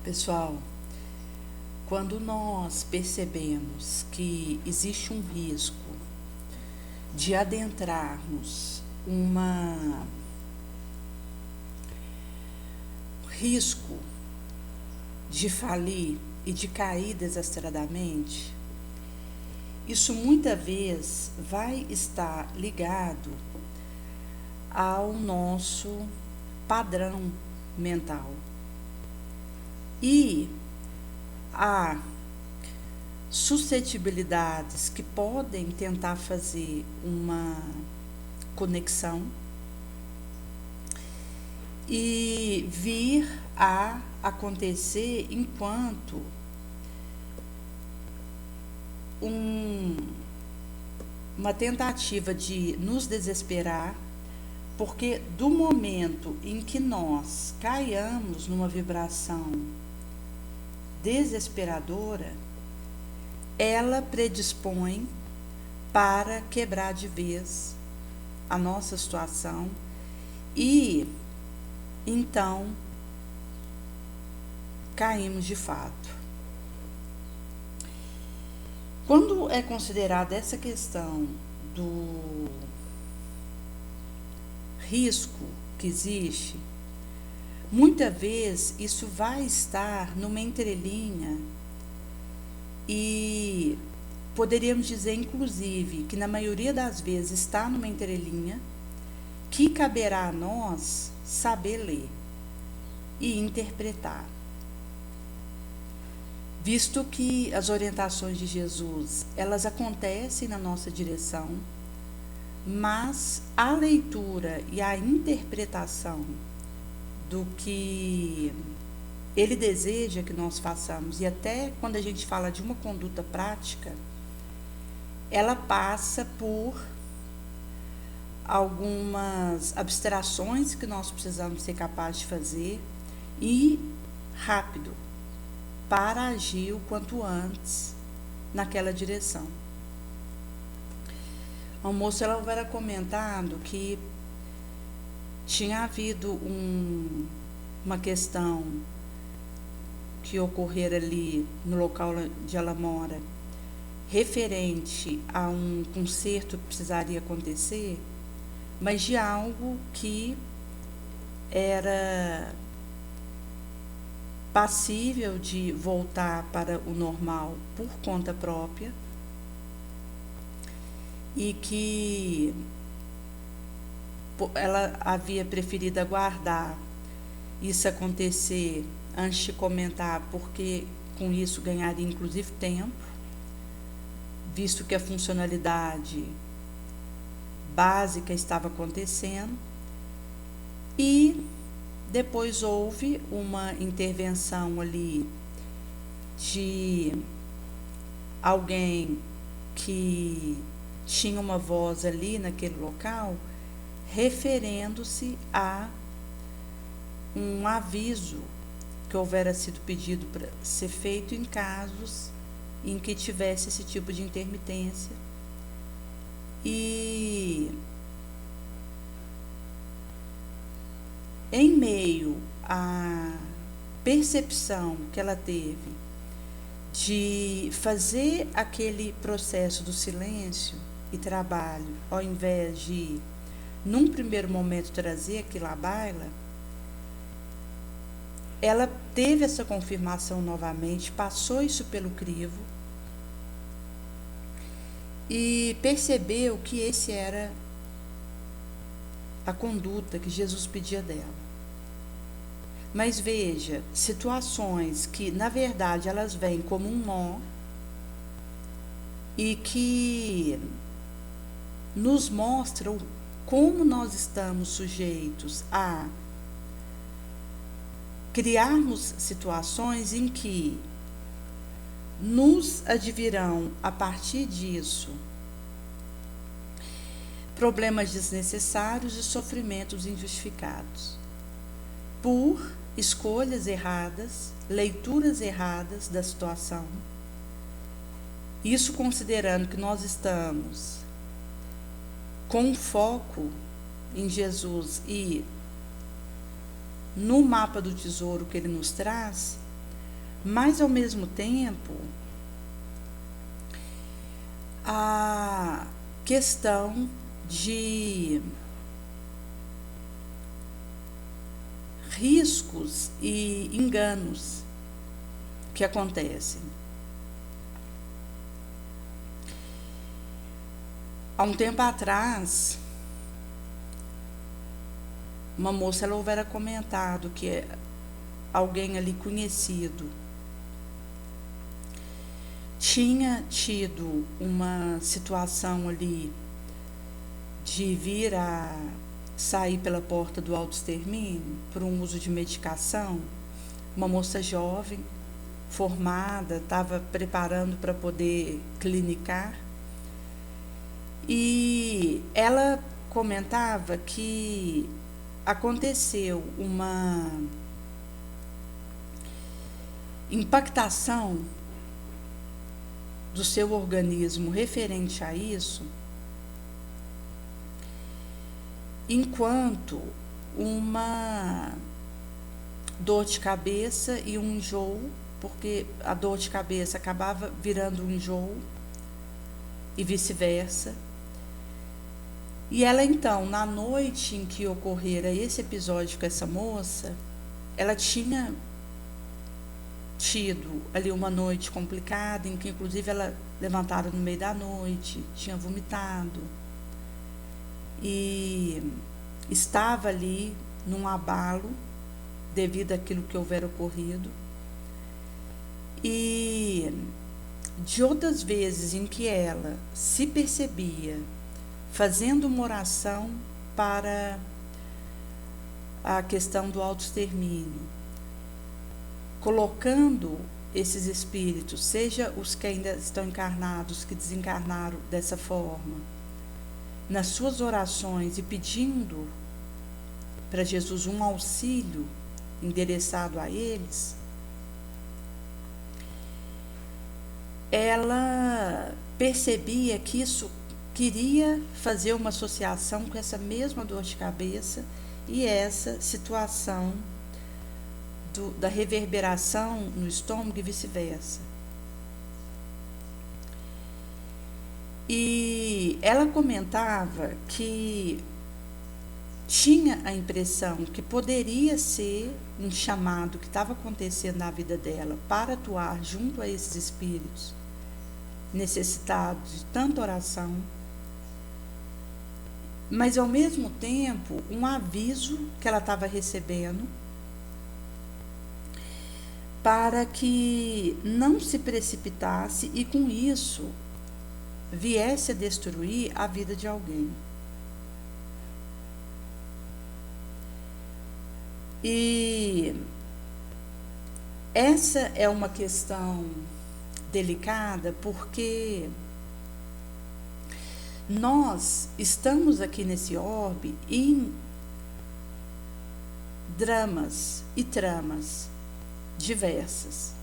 Pessoal, quando nós percebemos que existe um risco de adentrarmos risco de falir e de cair desastradamente, isso muitas vezes vai estar ligado ao nosso padrão mental. E há suscetibilidades que podem tentar fazer uma conexão e vir a acontecer enquanto uma tentativa de nos desesperar, porque do momento em que nós caiamos numa vibração desesperadora, ela predispõe para quebrar de vez a nossa situação e então caímos de fato. Quando é considerada essa questão do risco que existe, muitas vezes isso vai estar numa entrelinha e poderíamos dizer, inclusive, que na maioria das vezes está numa entrelinha que caberá a nós saber ler e interpretar. Visto que as orientações de Jesus, elas acontecem na nossa direção, mas a leitura e a interpretação do que ele deseja que nós façamos, e até quando a gente fala de uma conduta prática, ela passa por algumas abstrações que nós precisamos ser capazes de fazer e rápido, para agir o quanto antes naquela direção. A moça ela era comentado que tinha havido uma questão que ocorrera ali no local onde ela mora, referente a um conserto que precisaria acontecer, mas de algo que era passível de voltar para o normal por conta própria e que ela havia preferido aguardar isso acontecer antes de comentar, porque com isso ganharia inclusive tempo, visto que a funcionalidade básica estava acontecendo, e depois houve uma intervenção ali de alguém que tinha uma voz ali naquele local, referendo-se a um aviso que houvera sido pedido para ser feito em casos em que tivesse esse tipo de intermitência. E em meio à percepção que ela teve de fazer aquele processo do silêncio e trabalho, ao invés de, num primeiro momento, trazer aquilo à baila, ela teve essa confirmação novamente, passou isso pelo crivo e percebeu que esse era a conduta que Jesus pedia dela. Mas veja, situações que, na verdade, elas vêm como um nó e que nos mostram como nós estamos sujeitos a criarmos situações em que nos advirão, a partir disso, problemas desnecessários e sofrimentos injustificados, por escolhas erradas, leituras erradas da situação. Isso considerando que nós estamos com foco em Jesus e no mapa do tesouro que ele nos traz, mas ao mesmo tempo a questão de riscos e enganos que acontecem. Há um tempo atrás, uma moça ela houvera comentado que alguém ali conhecido tinha tido uma situação ali de vir a sair pela porta do autoextermínio por um uso de medicação. Uma moça jovem, formada, estava preparando para poder clinicar. E ela comentava que aconteceu uma impactação do seu organismo referente a isso, enquanto uma dor de cabeça e um enjoo, porque a dor de cabeça acabava virando um enjoo e vice-versa. E ela então, na noite em que ocorrera esse episódio com essa moça, ela tinha tido ali uma noite complicada, em que inclusive ela levantara no meio da noite, tinha vomitado e estava ali num abalo devido àquilo que houvera ocorrido. E de outras vezes em que ela se percebia fazendo uma oração para a questão do autoextermínio, colocando esses espíritos, seja os que ainda estão encarnados, que desencarnaram dessa forma, nas suas orações e pedindo para Jesus um auxílio endereçado a eles, ela percebia que isso queria fazer uma associação com essa mesma dor de cabeça e essa situação da reverberação no estômago e vice-versa. E ela comentava que tinha a impressão que poderia ser um chamado que estava acontecendo na vida dela para atuar junto a esses espíritos necessitados de tanta oração, mas ao mesmo tempo um aviso que ela estava recebendo para que não se precipitasse e com isso viesse a destruir a vida de alguém. E essa é uma questão delicada porque nós estamos aqui nesse orbe em dramas e tramas diversas,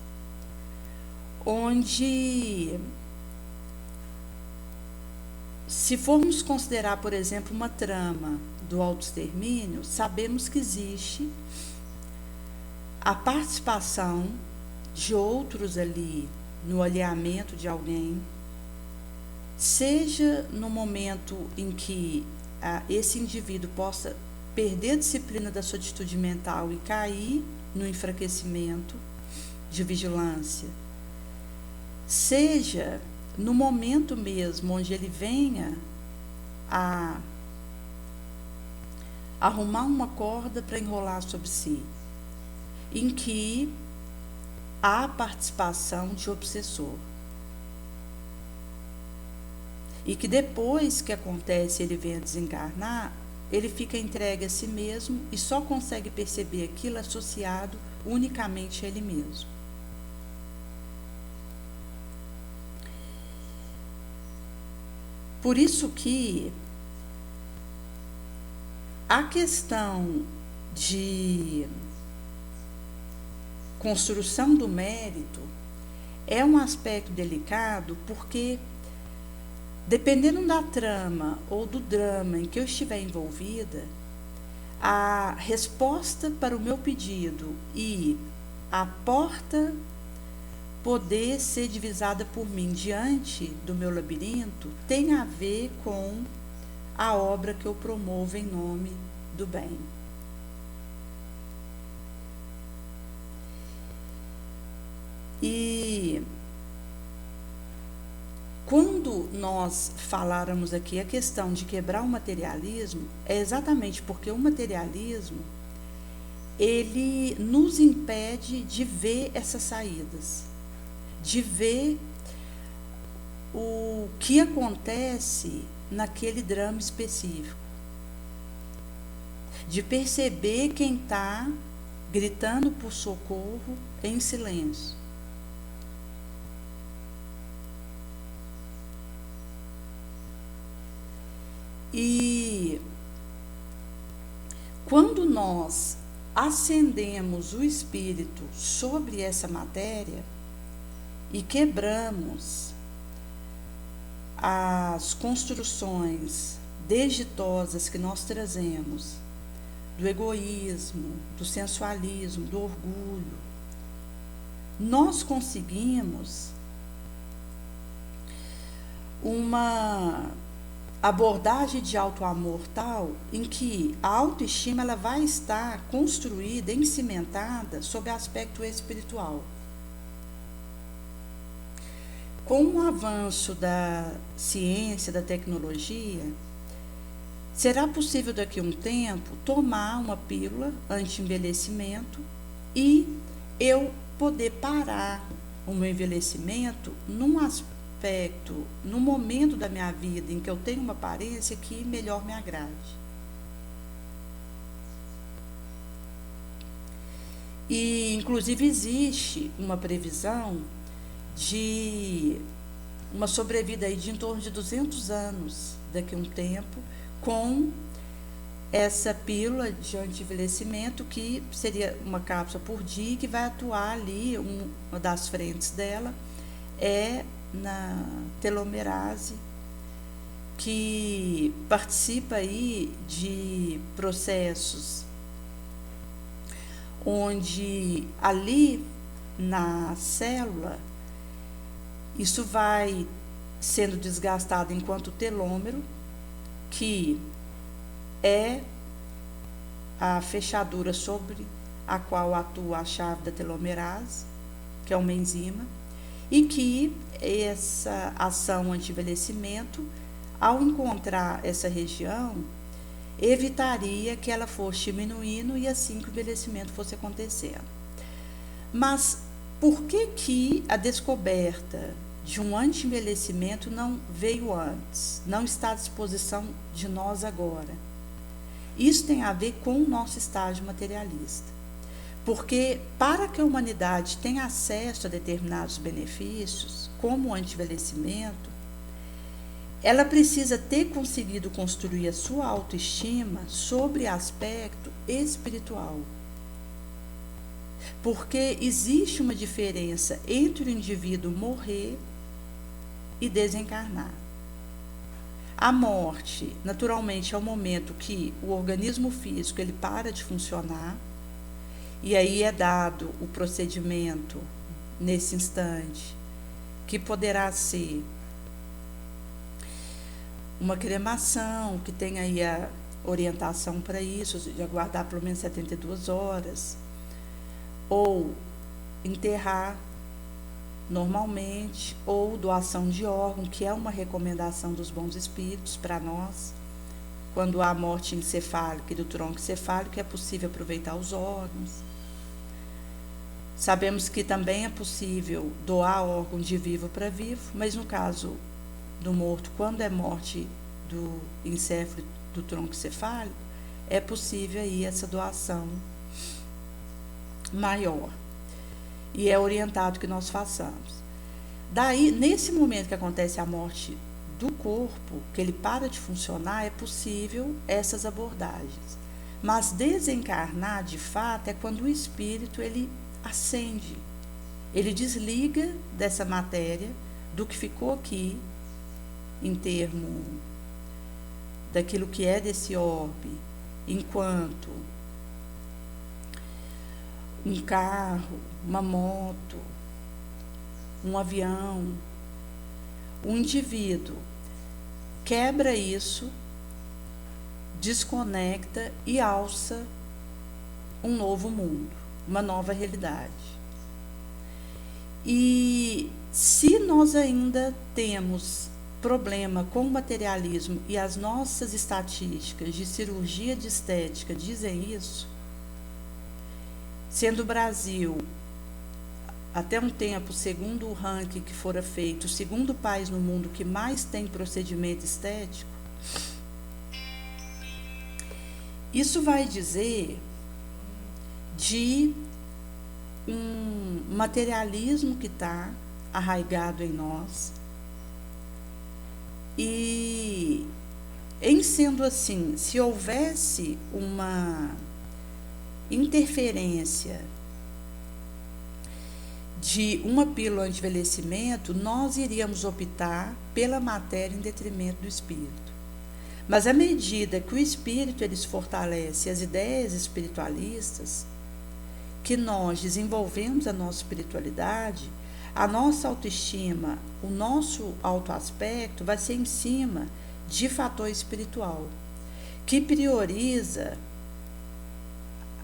onde, se formos considerar, por exemplo, uma trama do autoextermínio, sabemos que existe a participação de outros ali no alinhamento de alguém, seja no momento em que esse indivíduo possa perder a disciplina da sua atitude mental e cair no enfraquecimento de vigilância, seja no momento mesmo onde ele venha a arrumar uma corda para enrolar sobre si, em que há participação de obsessor. E que depois que acontece, ele vem a desencarnar, ele fica entregue a si mesmo e só consegue perceber aquilo associado unicamente a ele mesmo. Por isso que a questão de construção do mérito é um aspecto delicado, porque dependendo da trama ou do drama em que eu estiver envolvida, a resposta para o meu pedido e a porta poder ser divisada por mim diante do meu labirinto tem a ver com a obra que eu promovo em nome do bem. E quando nós faláramos aqui a questão de quebrar o materialismo, é exatamente porque o materialismo ele nos impede de ver essas saídas, de ver o que acontece naquele drama específico, de perceber quem está gritando por socorro em silêncio. E quando nós acendemos o espírito sobre essa matéria e quebramos as construções desditosas que nós trazemos do egoísmo, do sensualismo, do orgulho, nós conseguimos uma abordagem de autoamor tal em que a autoestima ela vai estar construída, encimentada sob aspecto espiritual. Com o avanço da ciência, da tecnologia, será possível daqui a um tempo tomar uma pílula anti-envelhecimento e eu poder parar o meu envelhecimento num aspecto, no momento da minha vida em que eu tenho uma aparência que melhor me agrade. E, inclusive, existe uma previsão de uma sobrevida aí de em torno de 200 anos daqui a um tempo, com essa pílula de anti-envelhecimento, que seria uma cápsula por dia, que vai atuar ali, uma das frentes dela é na telomerase, que participa aí de processos onde ali na célula isso vai sendo desgastado enquanto telômero, que é a fechadura sobre a qual atua a chave da telomerase, que é uma enzima, e que essa ação anti-envelhecimento, ao encontrar essa região, evitaria que ela fosse diminuindo e assim que o envelhecimento fosse acontecendo. Mas por que a descoberta de um anti-envelhecimento não veio antes, não está à disposição de nós agora? Isso tem a ver com o nosso estágio materialista. Porque para que a humanidade tenha acesso a determinados benefícios, como o anti-envelhecimento, ela precisa ter conseguido construir a sua autoestima sobre aspecto espiritual. Porque existe uma diferença entre o indivíduo morrer e desencarnar. A morte, naturalmente, é o momento que o organismo físico ele para de funcionar, e aí é dado o procedimento nesse instante, que poderá ser uma cremação, que tem aí a orientação para isso, de aguardar pelo menos 72 horas, ou enterrar normalmente, ou doação de órgão, que é uma recomendação dos bons espíritos para nós. Quando há morte encefálica e do tronco encefálico, é possível aproveitar os órgãos. Sabemos que também é possível doar órgão de vivo para vivo, mas no caso do morto, quando é morte do encéfalo do tronco cefálico, é possível aí essa doação maior. E é orientado que nós façamos. Daí, nesse momento que acontece a morte do corpo, que ele para de funcionar, é possível essas abordagens. Mas desencarnar, de fato, é quando o espírito ele acende, ele desliga dessa matéria, do que ficou aqui, em termo daquilo que é desse orbe, enquanto um carro, uma moto, um avião. O indivíduo quebra isso, desconecta e alça um novo mundo, uma nova realidade. E se nós ainda temos problema com o materialismo e as nossas estatísticas de cirurgia de estética dizem isso, sendo o Brasil, até um tempo, segundo o ranking que fora feito, o segundo país no mundo que mais tem procedimento estético, isso vai dizer de um materialismo que está arraigado em nós. E, em sendo assim, se houvesse uma interferência de uma pílula anti-envelhecimento, nós iríamos optar pela matéria em detrimento do espírito. Mas à medida que o espírito ele se fortalece, as ideias espiritualistas, que nós desenvolvemos a nossa espiritualidade, a nossa autoestima, o nosso autoaspecto vai ser em cima de fator espiritual, que prioriza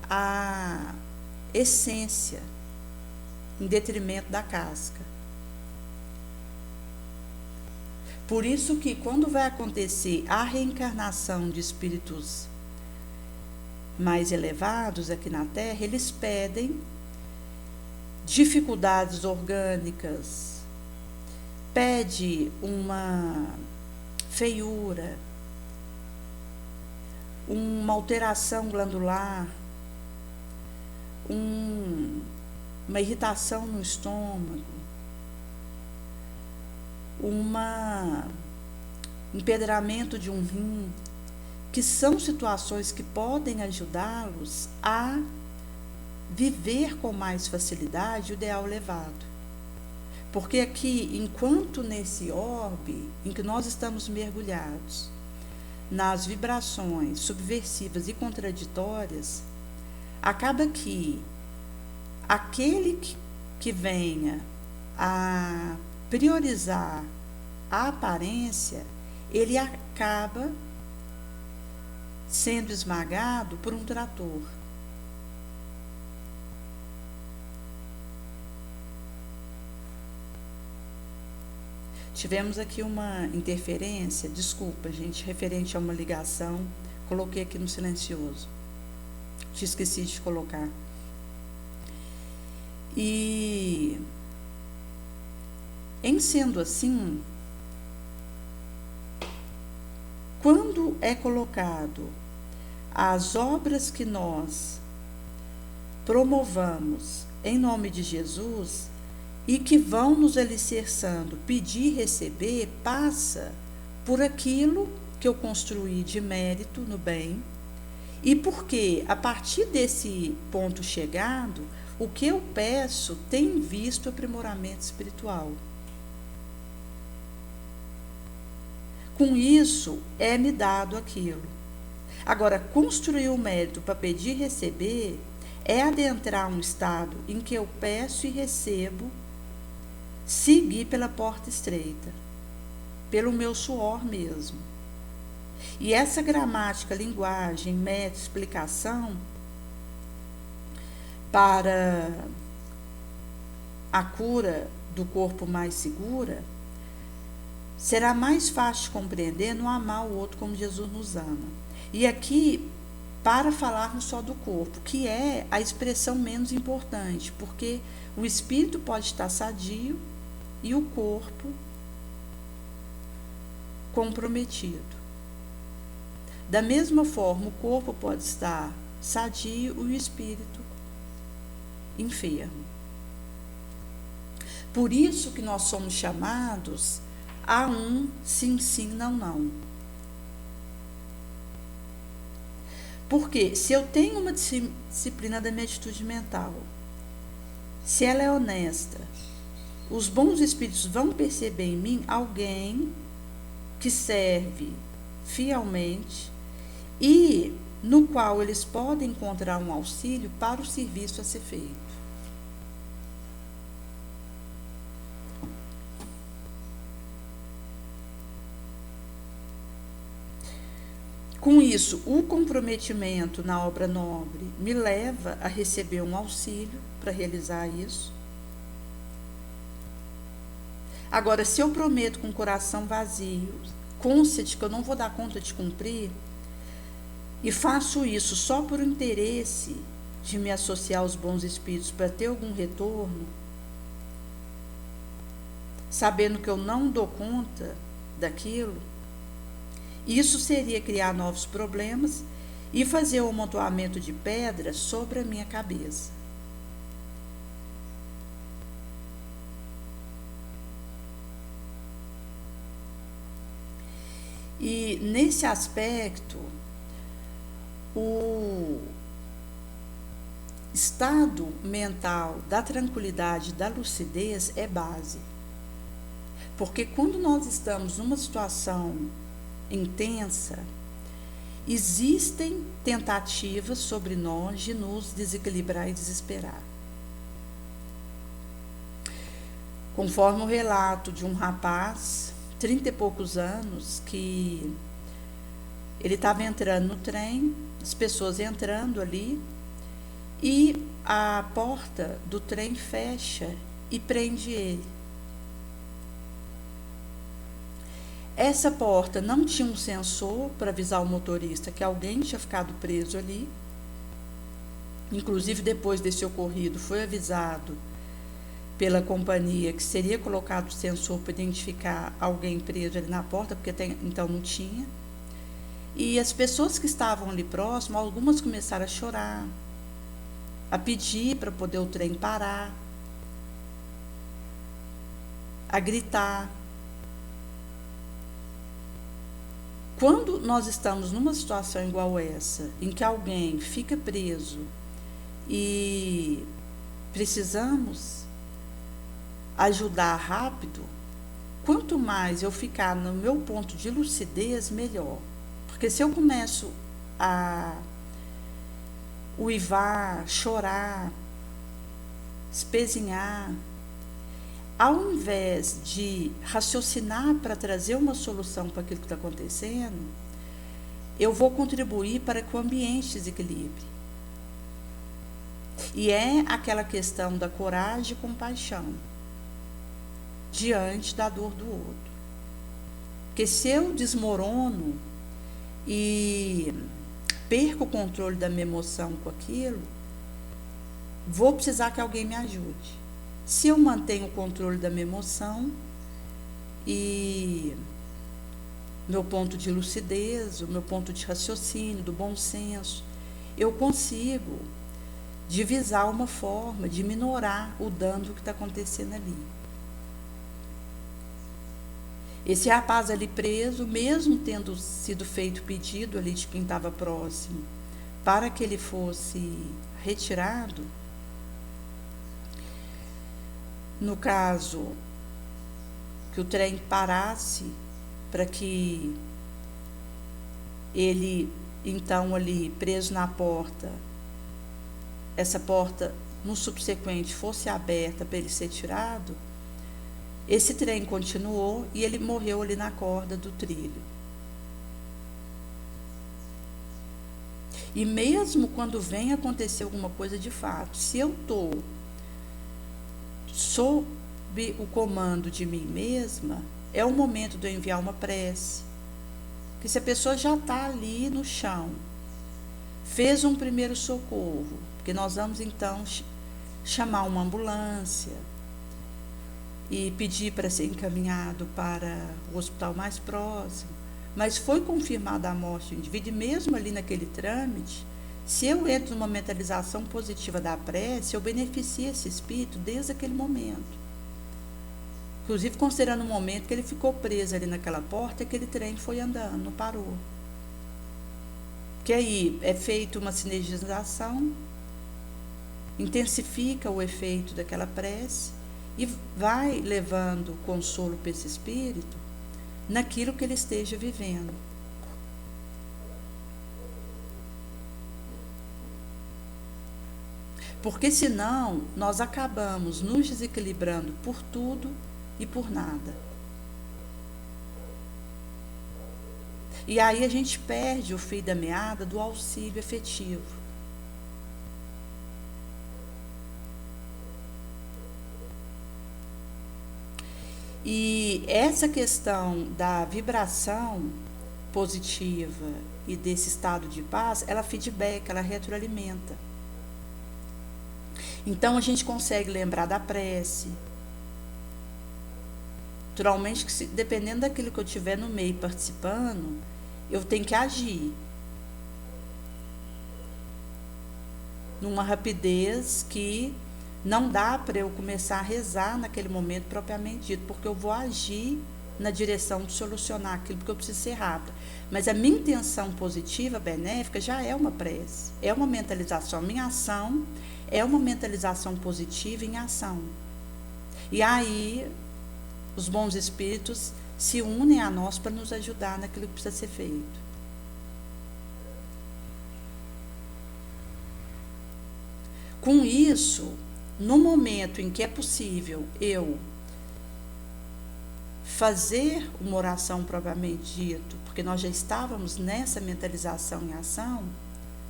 a essência em detrimento da casca. Por isso que quando vai acontecer a reencarnação de espíritos mais elevados aqui na Terra, eles pedem dificuldades orgânicas, pede uma feiura, uma alteração glandular, uma irritação no estômago, um empedramento de um rim, que são situações que podem ajudá-los a viver com mais facilidade o ideal elevado. Porque aqui, enquanto nesse orbe em que nós estamos mergulhados, nas vibrações subversivas e contraditórias, acaba que aquele que venha a priorizar a aparência, ele acaba sendo esmagado por um trator. Tivemos aqui uma interferência, desculpa, gente, referente a uma ligação, coloquei aqui no silencioso. Te esqueci de colocar. E, em sendo assim, quando é colocado as obras que nós promovamos em nome de Jesus e que vão nos alicerçando, pedir e receber, passa por aquilo que eu construí de mérito no bem, e porque a partir desse ponto chegado, o que eu peço tem visto aprimoramento espiritual. Com isso, é-me dado aquilo. Agora, construir o mérito para pedir e receber é adentrar um estado em que eu peço e recebo, seguir pela porta estreita, pelo meu suor mesmo. E essa gramática, linguagem, método, explicação, para a cura do corpo mais segura, será mais fácil de compreender no amar o outro como Jesus nos ama. E aqui, para falarmos só do corpo, que é a expressão menos importante, porque o espírito pode estar sadio e o corpo comprometido. Da mesma forma, o corpo pode estar sadio e o espírito enfermo. Por isso que nós somos chamados a um sim, sim, não, não. Porque se eu tenho uma disciplina da minha atitude mental, se ela é honesta, os bons espíritos vão perceber em mim alguém que serve fielmente e no qual eles podem encontrar um auxílio para o serviço a ser feito. Com isso, o comprometimento na obra nobre me leva a receber um auxílio para realizar isso. Agora, se eu prometo com o coração vazio, consciente de que eu não vou dar conta de cumprir, e faço isso só por interesse de me associar aos bons espíritos para ter algum retorno, sabendo que eu não dou conta daquilo, isso seria criar novos problemas e fazer um amontoamento de pedras sobre a minha cabeça. E nesse aspecto, o estado mental da tranquilidade, da lucidez é base. Porque quando nós estamos numa situação intensa, existem tentativas sobre nós de nos desequilibrar e desesperar. Conforme o relato de um rapaz, 30 e poucos anos, que ele estava entrando no trem, as pessoas entrando ali, e a porta do trem fecha e prende ele. Essa porta não tinha um sensor para avisar o motorista que alguém tinha ficado preso ali. Inclusive, depois desse ocorrido, foi avisado pela companhia que seria colocado o sensor para identificar alguém preso ali na porta, porque então não tinha. E as pessoas que estavam ali próximo, algumas começaram a chorar, a pedir para poder o trem parar, a gritar. Quando nós estamos numa situação igual essa, em que alguém fica preso e precisamos ajudar rápido, quanto mais eu ficar no meu ponto de lucidez, melhor. Porque se eu começo a uivar, chorar, espezinhar, ao invés de raciocinar para trazer uma solução para aquilo que está acontecendo, eu vou contribuir para que o ambiente desequilibre. E é aquela questão da coragem e compaixão diante da dor do outro. Porque se eu desmorono e perco o controle da minha emoção com aquilo, vou precisar que alguém me ajude. Se eu mantenho o controle da minha emoção e meu ponto de lucidez, o meu ponto de raciocínio, do bom senso, eu consigo divisar uma forma de minorar o dano que está acontecendo ali. Esse rapaz ali preso, mesmo tendo sido feito pedido ali de quem estava próximo para que ele fosse retirado, no caso que o trem parasse para que ele, então ali preso na porta, essa porta no subsequente fosse aberta para ele ser tirado, esse trem continuou e ele morreu ali na corda do trilho. E mesmo quando vem acontecer alguma coisa de fato, se eu estou sob o comando de mim mesma, é o momento de eu enviar uma prece. Porque se a pessoa já está ali no chão, fez um primeiro socorro, porque nós vamos então chamar uma ambulância e pedir para ser encaminhado para o hospital mais próximo, mas foi confirmada a morte do indivíduo, e mesmo ali naquele trâmite, se eu entro numa mentalização positiva da prece, eu beneficio esse espírito desde aquele momento. Inclusive considerando o momento que ele ficou preso ali naquela porta, aquele trem foi andando, não parou. Que aí é feita uma sinergização, intensifica o efeito daquela prece e vai levando consolo para esse espírito naquilo que ele esteja vivendo. Porque senão nós acabamos nos desequilibrando por tudo e por nada. E aí a gente perde o fio da meada do auxílio efetivo. E essa questão da vibração positiva e desse estado de paz, ela feedback, ela retroalimenta. Então a gente consegue lembrar da prece. Naturalmente, que dependendo daquilo que eu estiver no meio participando, eu tenho que agir numa rapidez que não dá para eu começar a rezar naquele momento propriamente dito, porque eu vou agir na direção de solucionar aquilo, porque eu preciso ser rápida. Mas a minha intenção positiva, benéfica, já é uma prece, é uma mentalização. Minha ação é uma mentalização positiva em ação. E aí, os bons espíritos se unem a nós para nos ajudar naquilo que precisa ser feito. Com isso, no momento em que é possível eu fazer uma oração propriamente dito, porque nós já estávamos nessa mentalização em ação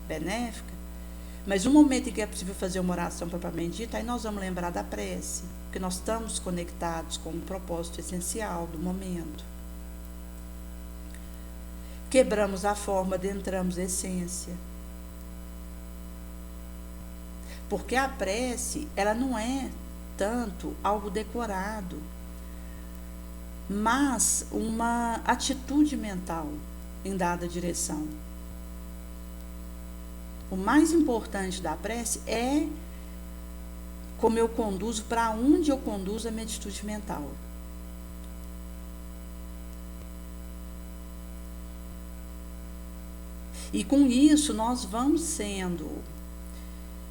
benéfica, mas no momento em que é possível fazer uma oração propriamente dita, aí nós vamos lembrar da prece, porque nós estamos conectados com o propósito essencial do momento. Quebramos a forma, adentramos a essência. Porque a prece, ela não é tanto algo decorado, mas uma atitude mental em dada direção. O mais importante da prece é como eu conduzo, para onde eu conduzo a minha atitude mental. E com isso nós vamos sendo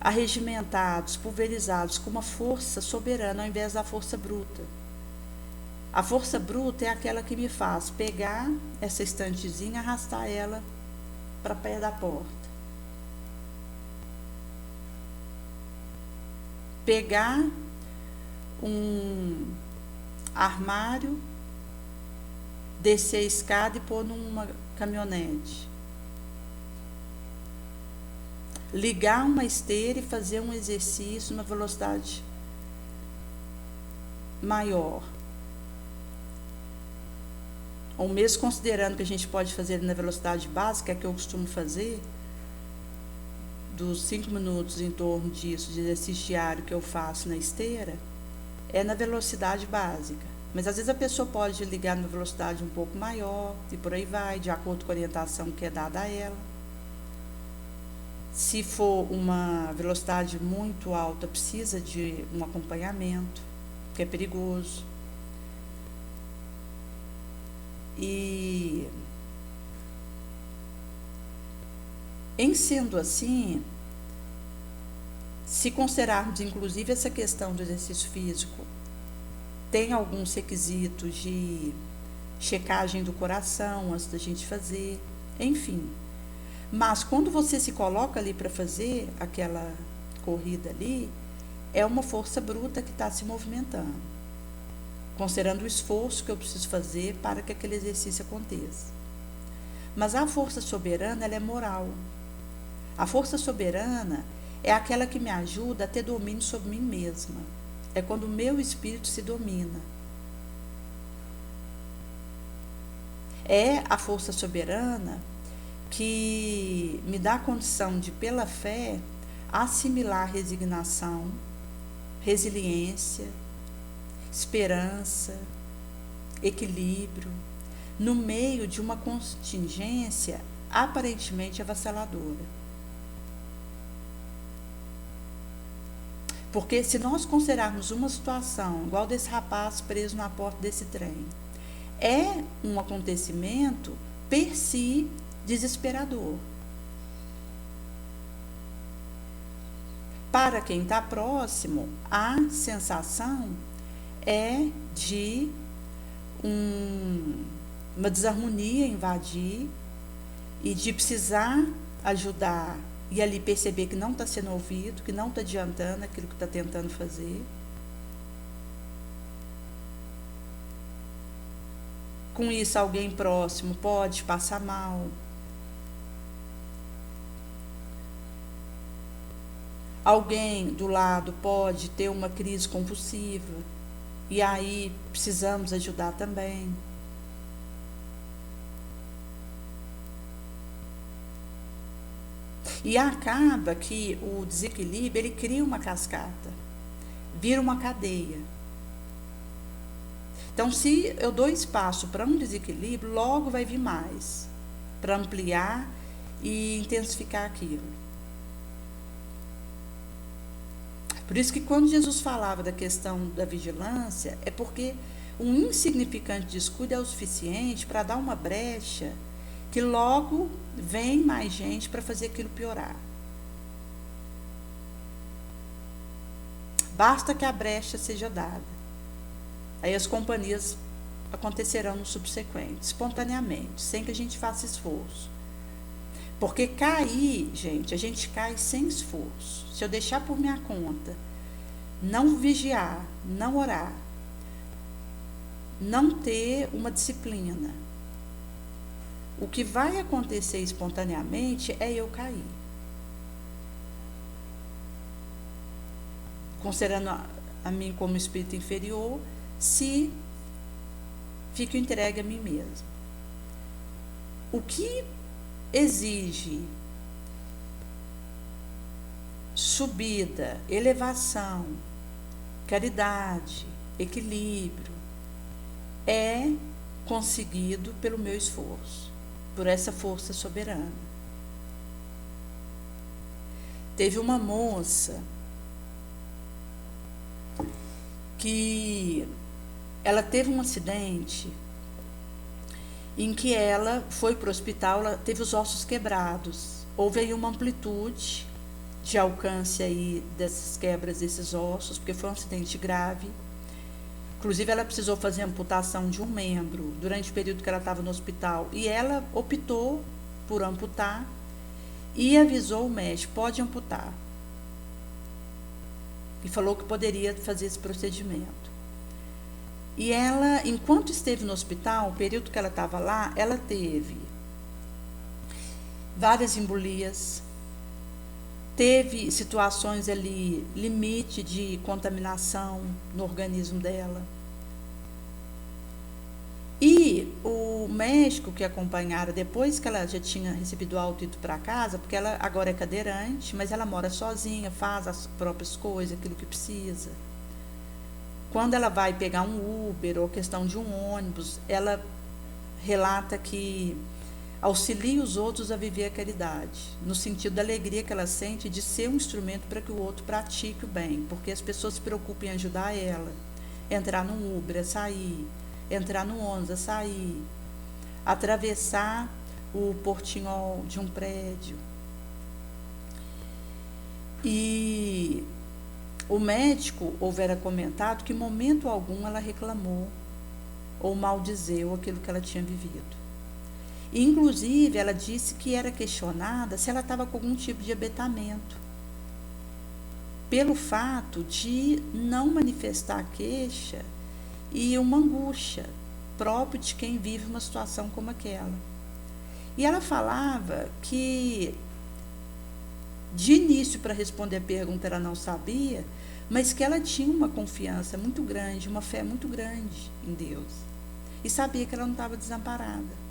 arregimentados, pulverizados com uma força soberana ao invés da força bruta. A força bruta é aquela que me faz pegar essa estantezinha e arrastar ela para perto da porta. Pegar um armário, descer a escada e pôr numa caminhonete. Ligar uma esteira e fazer um exercício numa velocidade maior. Ou mesmo considerando que a gente pode fazer na velocidade básica, que eu costumo fazer, dos 5 minutos em torno disso, de exercício diário que eu faço na esteira, é na velocidade básica. Mas às vezes a pessoa pode ligar numa velocidade um pouco maior e por aí vai, de acordo com a orientação que é dada a ela. Se for uma velocidade muito alta, precisa de um acompanhamento, que é perigoso. E em sendo assim, se considerarmos inclusive essa questão do exercício físico, tem alguns requisitos de checagem do coração antes da gente fazer, enfim. Mas quando você se coloca ali para fazer aquela corrida ali, é uma força bruta que está se movimentando, considerando o esforço que eu preciso fazer para que aquele exercício aconteça. Mas a força soberana, ela é moral. A força soberana é aquela que me ajuda a ter domínio sobre mim mesma. É quando o meu espírito se domina. É a força soberana que me dá a condição de, pela fé, assimilar resignação, resiliência, esperança, equilíbrio, no meio de uma contingência aparentemente avassaladora. Porque se nós considerarmos uma situação igual desse rapaz preso na porta desse trem, é um acontecimento per si desesperador. Para quem está próximo, a sensação é de uma desarmonia invadir e de precisar ajudar e ali perceber que não está sendo ouvido, que não está adiantando aquilo que está tentando fazer. com isso alguém próximo pode passar mal. Alguém do lado pode ter uma crise convulsiva e aí precisamos ajudar também. E acaba que o desequilíbrio, ele cria uma cascata, vira uma cadeia. Então, se eu dou espaço para um desequilíbrio, logo vai vir mais, para ampliar e intensificar aquilo. Por isso que quando Jesus falava da questão da vigilância, é porque um insignificante descuido é o suficiente para dar uma brecha que logo vem mais gente para fazer aquilo piorar. Basta que a brecha seja dada. Aí as companhias acontecerão no subsequente, espontaneamente, sem que a gente faça esforço. Porque cair, gente, a gente cai sem esforço. Se eu deixar por minha conta, não vigiar, não orar, não ter uma disciplina, o que vai acontecer espontaneamente é eu cair. Considerando a mim como espírito inferior, se fico entregue a mim mesmo. O que exige subida, elevação, caridade, equilíbrio, é conseguido pelo meu esforço, por essa força soberana. Teve uma moça que ela teve um acidente em que ela foi para o hospital, ela teve os ossos quebrados. Houve aí uma amplitude de alcance aí dessas quebras desses ossos, porque foi um acidente grave. Inclusive, ela precisou fazer amputação de um membro durante o período que ela estava no hospital. E ela optou por amputar e avisou o médico, pode amputar. E falou que poderia fazer esse procedimento. E ela, enquanto esteve no hospital, o período que ela estava lá, ela teve várias embolias, teve situações ali, limite de contaminação no organismo dela. E o médico que acompanhara, depois que ela já tinha recebido o alta e ido para casa, porque ela agora é cadeirante, mas ela mora sozinha, faz as próprias coisas, aquilo que precisa. Quando ela vai pegar um Uber ou questão de um ônibus, ela relata que auxilia os outros a viver a caridade, no sentido da alegria que ela sente de ser um instrumento para que o outro pratique o bem, porque as pessoas se preocupam em ajudar ela, entrar num Uber, a sair, entrar no ônibus, a sair, atravessar o portinhol de um prédio. E o médico houvera comentado que em momento algum ela reclamou ou maldizeu aquilo que ela tinha vivido. E, inclusive, ela disse que era questionada se ela estava com algum tipo de abetamento, pelo fato de não manifestar queixa e uma angústia próprio de quem vive uma situação como aquela. E ela falava que, de início, para responder a pergunta, ela não sabia, mas que ela tinha uma confiança muito grande, uma fé muito grande em Deus. E sabia que ela não estava desamparada.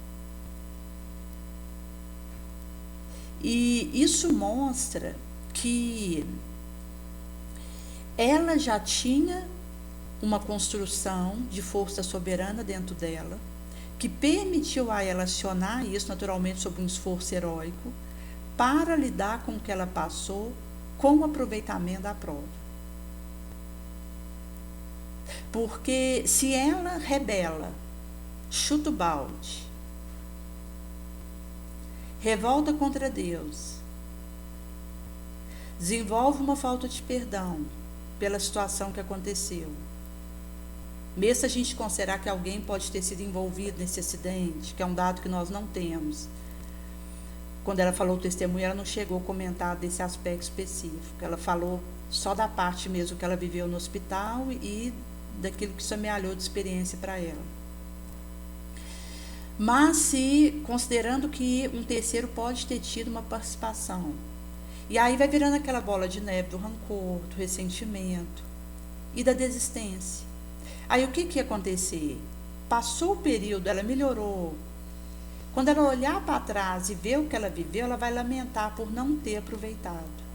E isso mostra que ela já tinha uma construção de força soberana dentro dela, que permitiu a ela acionar isso naturalmente sob um esforço heróico, para lidar com o que ela passou com o aproveitamento da prova. Porque se ela rebela, chuta o balde, revolta contra Deus, desenvolve uma falta de perdão pela situação que aconteceu, mesmo se a gente considerar que alguém pode ter sido envolvido nesse acidente, que é um dado que nós não temos. Quando ela falou o testemunho, ela não chegou a comentar desse aspecto específico. Ela falou só da parte mesmo que ela viveu no hospital e daquilo que se amealhou de experiência para ela. Mas se considerando que um terceiro pode ter tido uma participação. E aí vai virando aquela bola de neve do rancor, do ressentimento e da desistência. Aí o que ia acontecer? Passou o período, ela melhorou. Quando ela olhar para trás e ver o que ela viveu, ela vai lamentar por não ter aproveitado.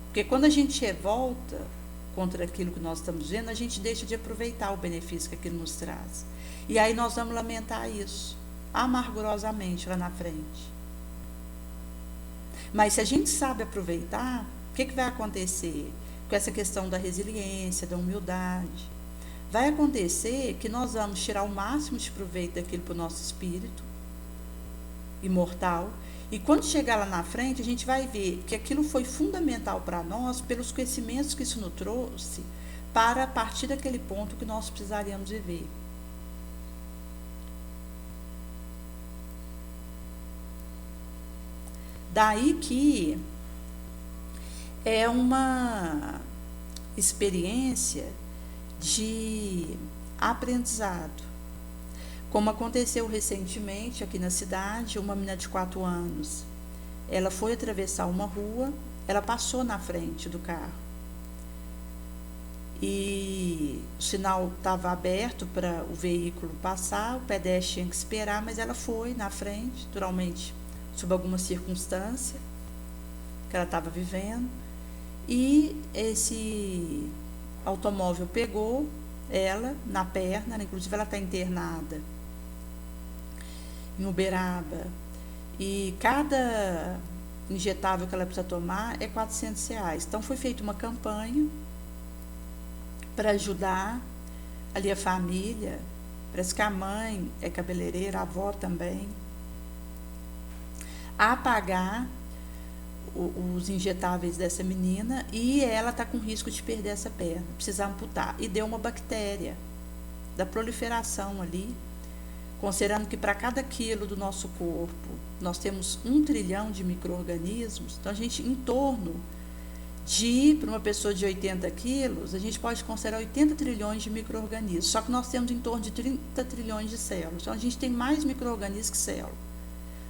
Porque quando a gente revolta contra aquilo que nós estamos vendo, a gente deixa de aproveitar o benefício que aquilo nos traz. E aí nós vamos lamentar isso, amargurosamente lá na frente. Mas se a gente sabe aproveitar, o que vai acontecer com essa questão da resiliência, da humildade? Vai acontecer que nós vamos tirar o máximo de proveito daquilo para o nosso espírito imortal. E quando chegar lá na frente, a gente vai ver que aquilo foi fundamental para nós pelos conhecimentos que isso nos trouxe para a partir daquele ponto que nós precisaríamos viver. Daí que é uma experiência de aprendizado. Como aconteceu recentemente aqui na cidade, uma menina de 4 anos, ela foi atravessar uma rua, ela passou na frente do carro. E o sinal estava aberto para o veículo passar, o pedestre tinha que esperar, mas ela foi na frente, naturalmente, sob alguma circunstância que ela estava vivendo. E esse automóvel pegou ela na perna, inclusive ela está internada em Uberaba, e cada injetável que ela precisa tomar é R$ 400. Então foi feita uma campanha para ajudar ali a família. Parece que a mãe é cabeleireira, a avó também, a pagar os injetáveis dessa menina, e ela está com risco de perder essa perna, precisa amputar. E deu uma bactéria da proliferação ali, considerando que para cada quilo do nosso corpo nós temos 1 trilhão de micro-organismos. Então a gente, em torno de, para uma pessoa de 80 quilos, a gente pode considerar 80 trilhões de micro-organismos, só que nós temos em torno de 30 trilhões de células. Então a gente tem mais micro-organismos que célula.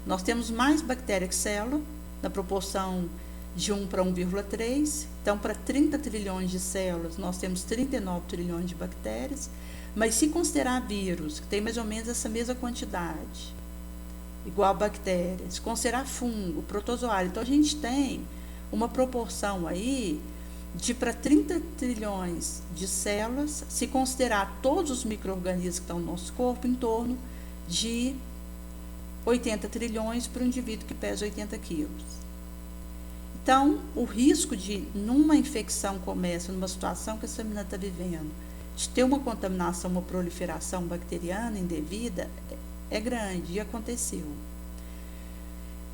Nós temos mais bactéria que célula, na proporção de 1 para 1,3. Então, para 30 trilhões de células, nós temos 39 trilhões de bactérias. Mas se considerar vírus, que tem mais ou menos essa mesma quantidade, igual a bactérias, se considerar fungo, protozoário, então a gente tem uma proporção aí de para 30 trilhões de células, se considerar todos os micro-organismos que estão no nosso corpo, em torno de 80 trilhões para um indivíduo que pesa 80 quilos. Então, o risco de, numa infecção como essa, numa situação que essa menina está vivendo, de ter uma contaminação, uma proliferação bacteriana indevida, é grande, e aconteceu.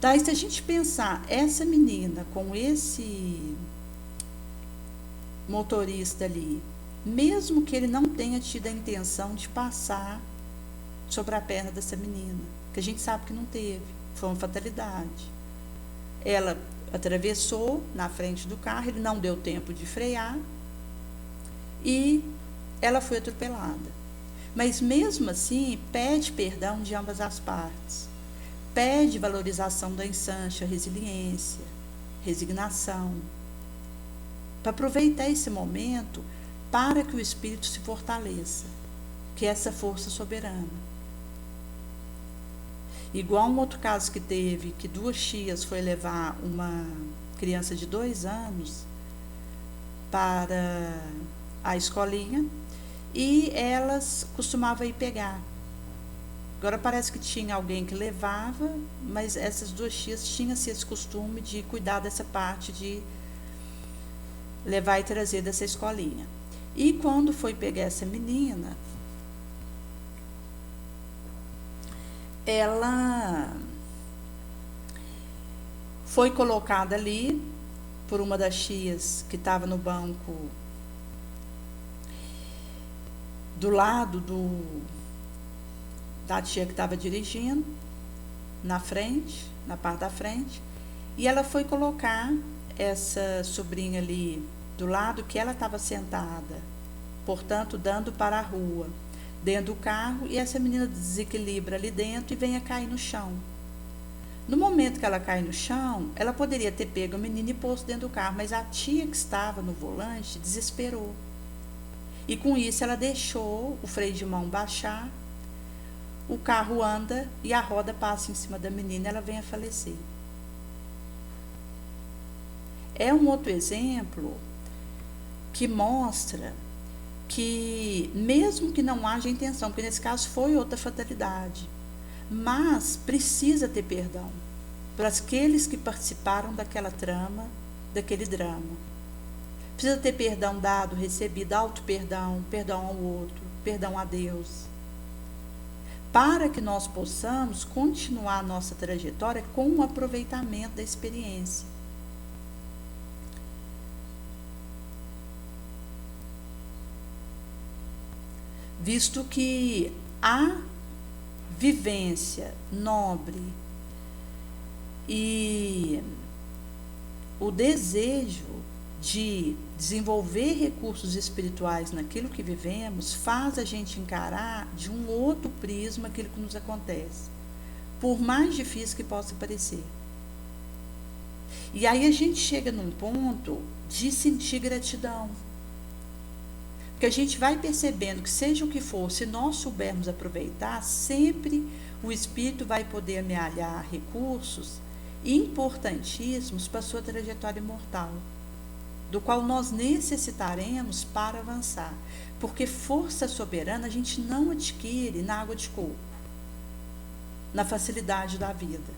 Daí, se a gente pensar, essa menina com esse motorista ali, mesmo que ele não tenha tido a intenção de passar sobre a perna dessa menina, que a gente sabe que não teve, foi uma fatalidade. Ela atravessou na frente do carro, ele não deu tempo de frear e ela foi atropelada. Mas mesmo assim, pede perdão de ambas as partes. Pede valorização da insância, resiliência, resignação, para aproveitar esse momento para que o espírito se fortaleça, que é essa força soberana. Igual um outro caso que teve, que 2 tias foi levar uma criança de 2 anos para a escolinha e elas costumavam ir pegar. Agora parece que tinha alguém que levava, mas essas 2 tias tinham esse costume de cuidar dessa parte de levar e trazer dessa escolinha. E quando foi pegar essa menina, ela foi colocada ali por uma das tias que estava no banco do lado da tia que estava dirigindo, na frente, na parte da frente, e ela foi colocar essa sobrinha ali do lado que ela estava sentada, portanto, dando para a rua. dentro do carro e essa menina desequilibra ali dentro e vem a cair no chão. No momento que ela cai no chão, ela poderia ter pego a menina e posto dentro do carro, mas a tia que estava no volante desesperou. E com isso ela deixou o freio de mão baixar, o carro anda e a roda passa em cima da menina e ela vem a falecer. É um outro exemplo que mostra que mesmo que não haja intenção, porque nesse caso foi outra fatalidade, mas precisa ter perdão para aqueles que participaram daquela trama, daquele drama. Precisa ter perdão dado, recebido, auto-perdão, perdão ao outro, perdão a Deus, para que nós possamos continuar a nossa trajetória com o aproveitamento da experiência. Visto que a vivência nobre e o desejo de desenvolver recursos espirituais naquilo que vivemos faz a gente encarar de um outro prisma aquilo que nos acontece, por mais difícil que possa parecer. E aí a gente chega num ponto de sentir gratidão. Porque a gente vai percebendo que seja o que for, se nós soubermos aproveitar, sempre o Espírito vai poder amealhar recursos importantíssimos para a sua trajetória mortal, do qual nós necessitaremos para avançar. Porque força soberana a gente não adquire na água de coco, na facilidade da vida.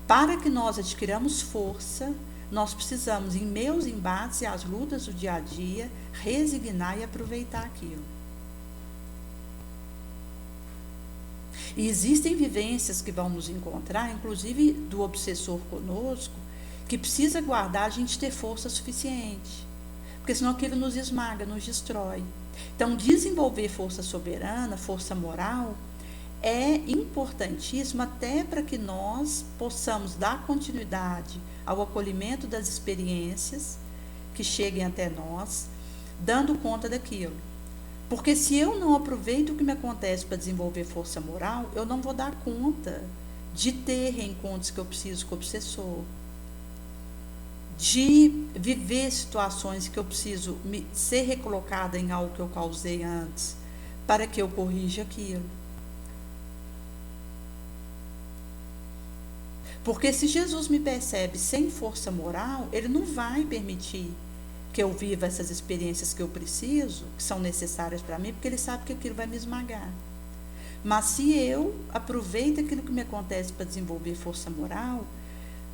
Para que nós adquiramos força, nós precisamos, em meio aos embates e às lutas do dia a dia, resignar e aproveitar aquilo. E existem vivências que vão nos encontrar, inclusive do obsessor conosco, que precisa guardar a gente ter força suficiente, porque senão aquilo nos esmaga, nos destrói. Então, desenvolver força soberana, força moral, é importantíssimo até para que nós possamos dar continuidade ao acolhimento das experiências que cheguem até nós, dando conta daquilo. Porque se eu não aproveito o que me acontece para desenvolver força moral, eu não vou dar conta de ter reencontros que eu preciso com o obsessor, de viver situações que eu preciso ser recolocada em algo que eu causei antes, para que eu corrija aquilo. Porque se Jesus me percebe sem força moral, ele não vai permitir que eu viva essas experiências que eu preciso, que são necessárias para mim, porque ele sabe que aquilo vai me esmagar. Mas se eu aproveito aquilo que me acontece para desenvolver força moral,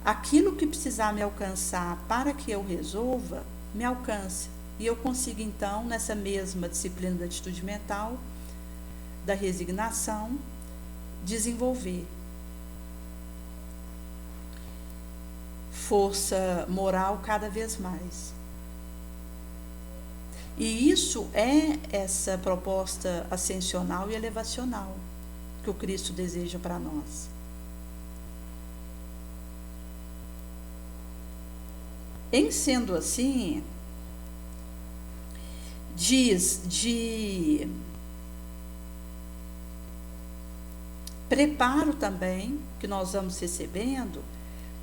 aquilo que precisar me alcançar para que eu resolva, me alcance. E eu consigo, então, nessa mesma disciplina da atitude mental, da resignação, desenvolver força moral cada vez mais. E isso é essa proposta ascensional e elevacional que o Cristo deseja para nós. Em sendo assim, diz de preparo também que nós vamos recebendo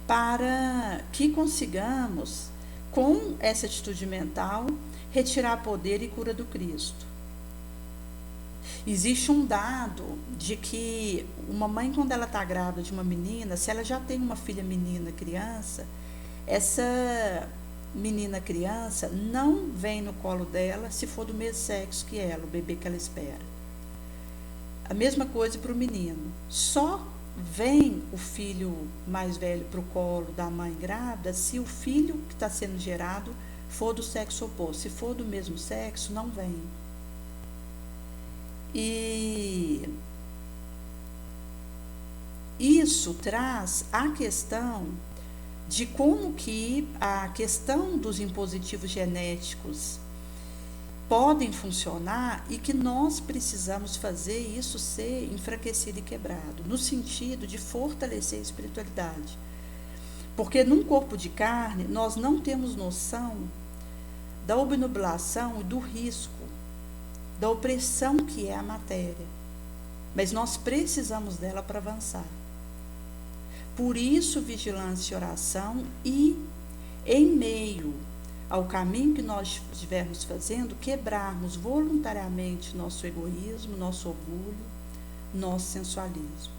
para que consigamos, com essa atitude mental, retirar poder e cura do Cristo. Existe um dado de que uma mãe, quando ela está grávida de uma menina, se ela já tem uma filha menina, criança, essa menina criança não vem no colo dela se for do mesmo sexo que ela, o bebê que ela espera. A mesma coisa para o menino. Só vem o filho mais velho para o colo da mãe grávida se o filho que está sendo gerado for do sexo oposto. Se for do mesmo sexo, não vem. E isso traz a questão de como que a questão dos impositivos genéticos podem funcionar e que nós precisamos fazer isso ser enfraquecido e quebrado, no sentido de fortalecer a espiritualidade. Porque num corpo de carne, nós não temos noção da obnubilação e do risco da opressão que é a matéria. Mas nós precisamos dela para avançar. Por isso, vigilância e oração, e em meio ao caminho que nós estivermos fazendo, quebrarmos voluntariamente nosso egoísmo, nosso orgulho, nosso sensualismo.